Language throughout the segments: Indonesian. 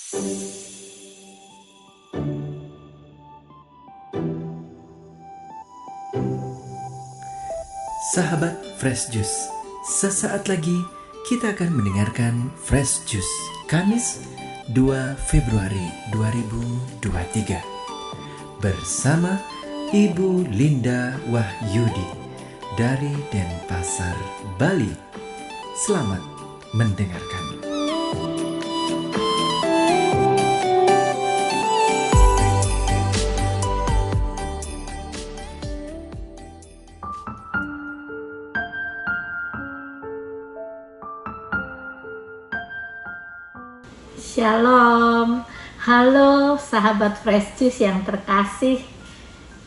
Sahabat Fresh Juice, sesaat lagi kita akan mendengarkan Fresh Juice Kamis 2 Februari 2023 bersama Ibu Linda Wahyudi dari Denpasar, Bali. Selamat mendengarkan. Shalom, halo sahabat Fresh Juice yang terkasih.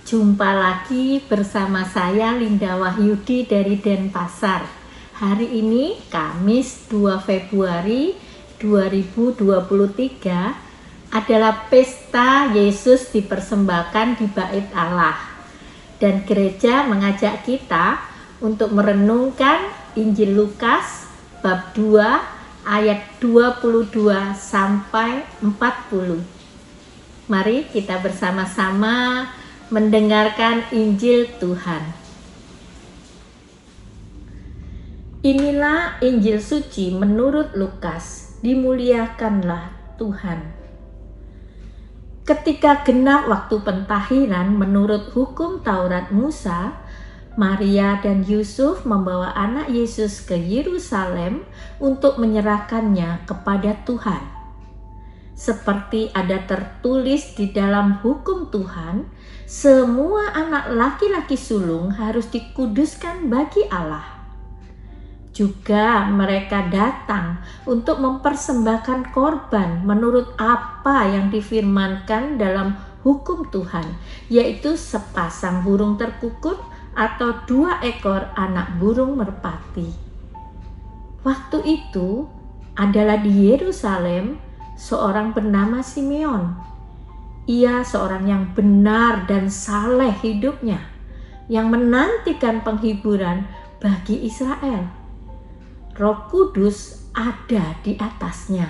Jumpa lagi bersama saya Linda Wahyudi dari Denpasar. Hari ini Kamis 2 Februari 2023 adalah pesta Yesus dipersembahkan di Bait Allah. Dan gereja mengajak kita untuk merenungkan Injil Lukas bab 2 ayat 22 sampai 40. Mari kita bersama-sama mendengarkan Injil Tuhan. Inilah Injil suci menurut Lukas. Dimuliakanlah Tuhan. Ketika genap waktu pentahiran menurut hukum Taurat Musa, Maria dan Yusuf membawa anak Yesus ke Yerusalem untuk menyerahkannya kepada Tuhan. Seperti ada tertulis di dalam hukum Tuhan, semua anak laki-laki sulung harus dikuduskan bagi Allah. Juga mereka datang untuk mempersembahkan korban menurut apa yang difirmankan dalam hukum Tuhan, yaitu sepasang burung terkukur atau 2 ekor anak burung merpati. Waktu itu adalah di Yerusalem seorang bernama Simeon. Ia seorang yang benar dan saleh hidupnya, yang menantikan penghiburan bagi Israel. Roh Kudus ada di atasnya,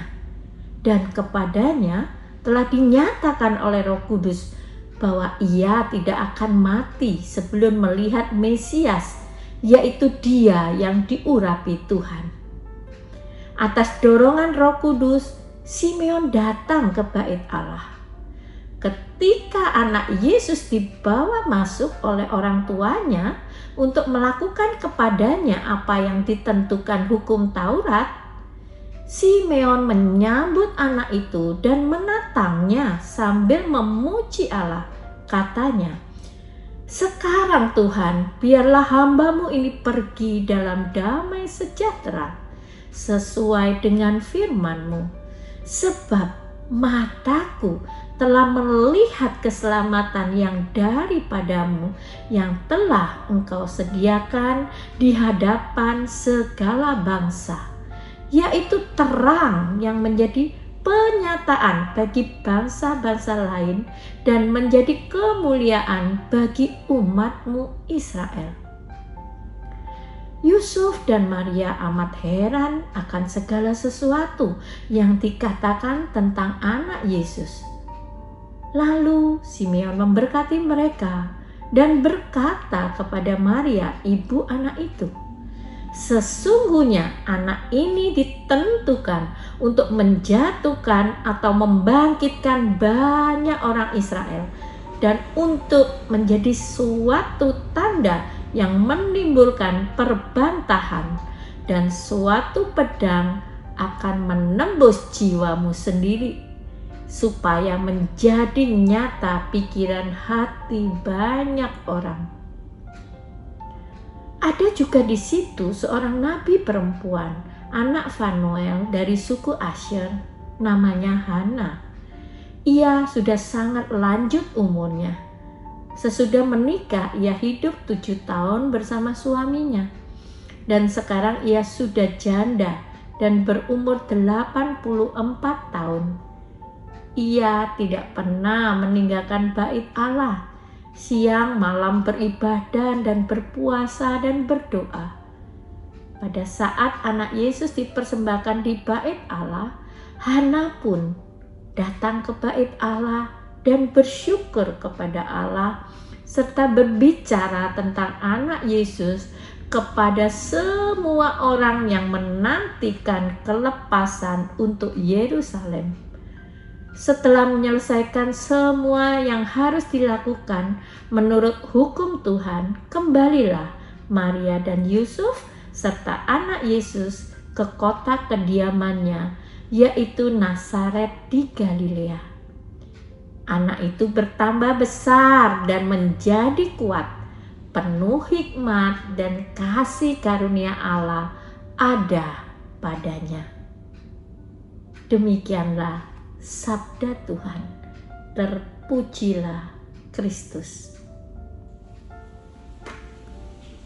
dan kepadanya telah dinyatakan oleh Roh Kudus bahwa ia tidak akan mati sebelum melihat Mesias, yaitu Dia yang diurapi Tuhan. Atas dorongan Roh Kudus, Simeon datang ke Bait Allah. Ketika anak Yesus dibawa masuk oleh orang tuanya untuk melakukan kepadanya apa yang ditentukan hukum Taurat, Simeon menyambut anak itu dan menatangnya sambil memuji Allah. Katanya, "Sekarang Tuhan, biarlah hamba-Mu ini pergi dalam damai sejahtera, sesuai dengan firman-Mu. Sebab mataku telah melihat keselamatan yang daripadamu, yang telah Engkau sediakan di hadapan segala bangsa, yaitu terang yang menjadi penyataan bagi bangsa-bangsa lain dan menjadi kemuliaan bagi umat-Mu Israel." Yusuf dan Maria amat heran akan segala sesuatu yang dikatakan tentang anak Yesus. Lalu Simeon memberkati mereka dan berkata kepada Maria, ibu anak itu, "Sesungguhnya anak ini ditentukan untuk menjatuhkan atau membangkitkan banyak orang Israel dan untuk menjadi suatu tanda yang menimbulkan perbantahan, dan suatu pedang akan menembus jiwamu sendiri, supaya menjadi nyata pikiran hati banyak orang." Ada juga di situ seorang nabi perempuan, anak Fanuel dari suku Asher, namanya Hana. Ia sudah sangat lanjut umurnya. Sesudah menikah, ia hidup 7 tahun bersama suaminya. Dan sekarang ia sudah janda dan berumur 84 tahun. Ia tidak pernah meninggalkan Bait Allah, siang malam beribadah dan berpuasa dan berdoa. Pada saat anak Yesus dipersembahkan di Bait Allah, Hana pun datang ke bait Allah dan bersyukur kepada Allah, serta berbicara tentang anak Yesus kepada semua orang yang menantikan kelepasan untuk Yerusalem. Setelah menyelesaikan semua yang harus dilakukan menurut hukum Tuhan, kembalilah Maria dan Yusuf serta anak Yesus ke kota kediamannya, yaitu Nazaret di Galilea. Anak itu bertambah besar dan menjadi kuat, penuh hikmat dan kasih karunia Allah ada padanya. Demikianlah sabda Tuhan. Terpujilah Kristus.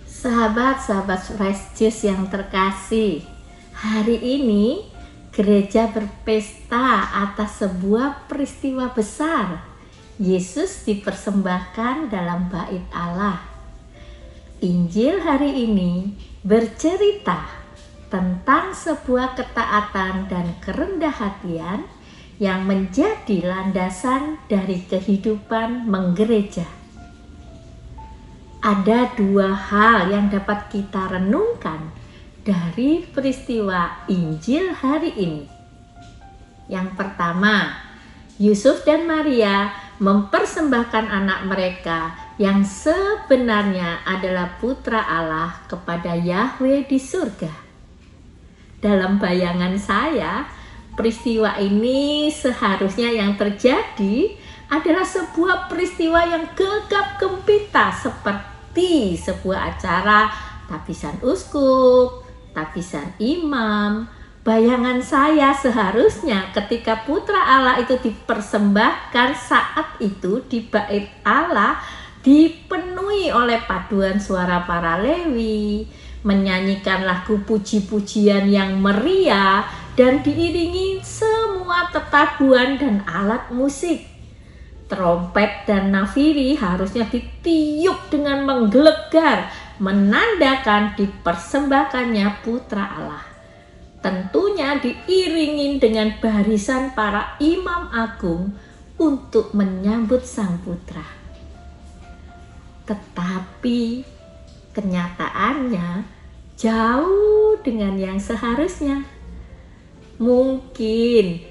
Sahabat-sahabat Fresh Juice yang terkasih, hari ini gereja berpesta atas sebuah peristiwa besar. Yesus dipersembahkan dalam bait Allah. Injil hari ini bercerita tentang sebuah ketaatan dan kerendah hatian yang menjadi landasan dari kehidupan menggereja. Ada dua hal yang dapat kita renungkan dari peristiwa Injil hari ini. Yang pertama, Yusuf dan Maria mempersembahkan anak mereka yang sebenarnya adalah putra Allah kepada Yahweh di surga. Dalam bayangan saya, peristiwa ini seharusnya yang terjadi adalah sebuah peristiwa yang gegap gempita seperti sebuah acara tabisan uskup, tabisan imam. Bayangan saya seharusnya ketika putra Allah itu dipersembahkan saat itu di bait Allah dipenuhi oleh paduan suara para Lewi, menyanyikan lagu puji-pujian yang meriah dan diiringi semua tetabuhan dan alat musik. Trompet dan nafiri harusnya ditiup dengan menggelegar, menandakan dipersembahkannya putra Allah. Tentunya diiringi dengan barisan para imam agung untuk menyambut sang putra. Tetapi kenyataannya jauh dengan yang seharusnya. Mungkin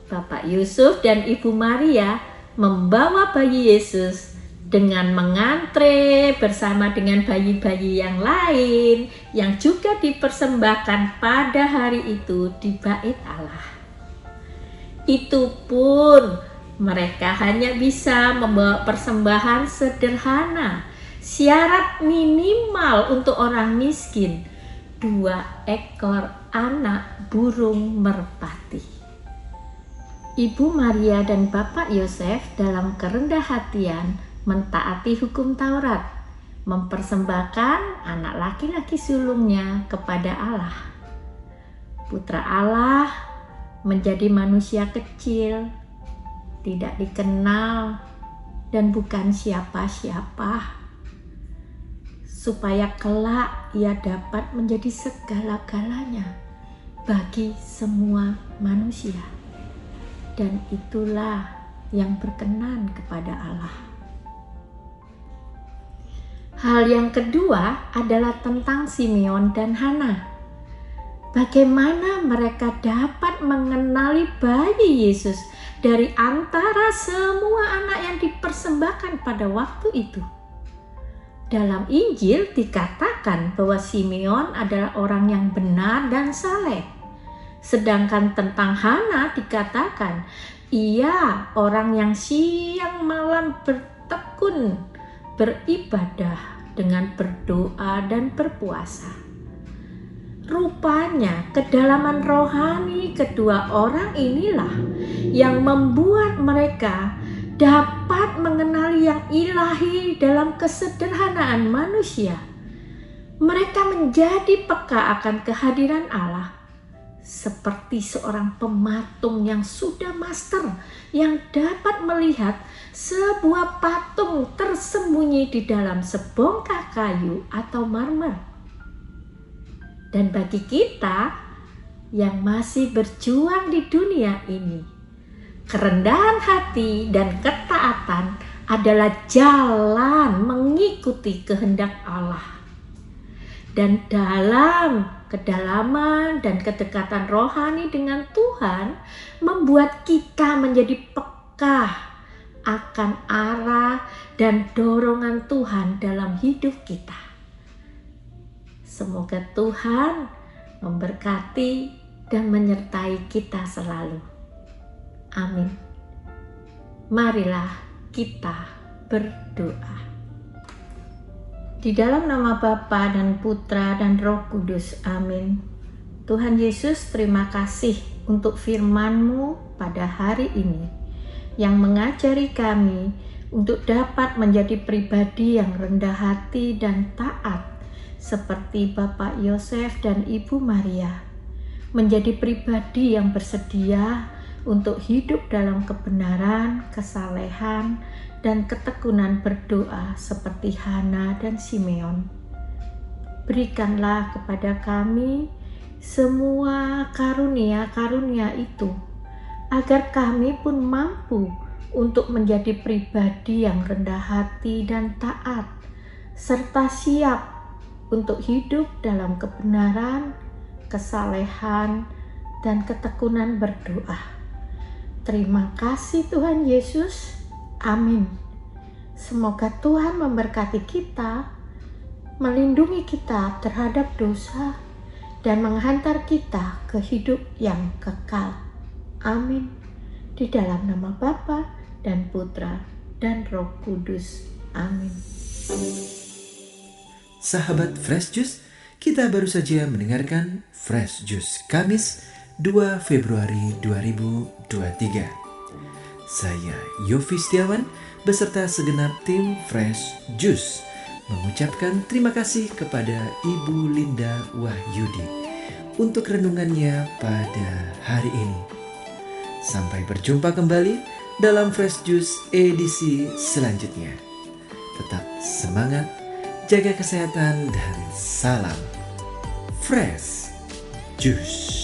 Bapak Yusuf dan Ibu Maria membawa bayi Yesus dengan mengantre bersama dengan bayi-bayi yang lain yang juga dipersembahkan pada hari itu di bait Allah. Itu pun mereka hanya bisa membawa persembahan sederhana. Syarat minimal untuk orang miskin 2 ekor anak burung merpati. Ibu Maria dan Bapak Yosef dalam kerendah hatian mentaati hukum Taurat, mempersembahkan anak laki-laki sulungnya kepada Allah. Putra Allah menjadi manusia kecil, tidak dikenal dan bukan siapa-siapa, supaya kelak ia dapat menjadi segala-galanya bagi semua manusia. Dan itulah yang berkenan kepada Allah. Hal yang kedua adalah tentang Simeon dan Hana. Bagaimana mereka dapat mengenali bayi Yesus dari antara semua anak yang dipersembahkan pada waktu itu? Dalam Injil dikatakan bahwa Simeon adalah orang yang benar dan saleh. Sedangkan tentang Hana dikatakan ia orang yang siang malam bertekun beribadah dengan berdoa dan berpuasa. Rupanya kedalaman rohani kedua orang inilah yang membuat mereka dapat mengenali yang ilahi dalam kesederhanaan manusia. Mereka menjadi peka akan kehadiran Allah, seperti seorang pematung yang sudah master, yang dapat melihat sebuah patung tersembunyi di dalam sebongkah kayu atau marmer. Dan bagi kita yang masih berjuang di dunia ini, Kerendahan hati dan ketaatan adalah jalan mengikuti kehendak Allah. Dan dalam kedalaman dan kedekatan rohani dengan Tuhan membuat kita menjadi peka akan arah dan dorongan Tuhan dalam hidup kita. Semoga Tuhan memberkati dan menyertai kita selalu. Amin. Marilah kita berdoa. Di dalam nama Bapa dan Putra dan Roh Kudus. Amin. Tuhan Yesus, terima kasih untuk firman-Mu pada hari ini yang mengajari kami untuk dapat menjadi pribadi yang rendah hati dan taat seperti Bapak Yosef dan Ibu Maria. Menjadi pribadi yang bersedia untuk hidup dalam kebenaran, kesalehan, dan ketekunan berdoa seperti Hana dan Simeon. Berikanlah kepada kami semua karunia-karunia itu, agar kami pun mampu untuk menjadi pribadi yang rendah hati dan taat, serta siap untuk hidup dalam kebenaran, kesalehan, dan ketekunan berdoa. Terima kasih Tuhan Yesus. Amin. Semoga Tuhan memberkati kita, melindungi kita terhadap dosa, dan menghantar kita ke hidup yang kekal. Amin. Di dalam nama Bapa dan Putra dan Roh Kudus. Amin. Sahabat Fresh Juice, kita baru saja mendengarkan Fresh Juice Kamis 2 Februari 2023. Saya Yofi Setiawan beserta segenap tim Fresh Juice mengucapkan terima kasih kepada Ibu Linda Wahyudi untuk renungannya pada hari ini. Sampai berjumpa kembali dalam Fresh Juice edisi selanjutnya. Tetap semangat, jaga kesehatan, dan salam Fresh Juice.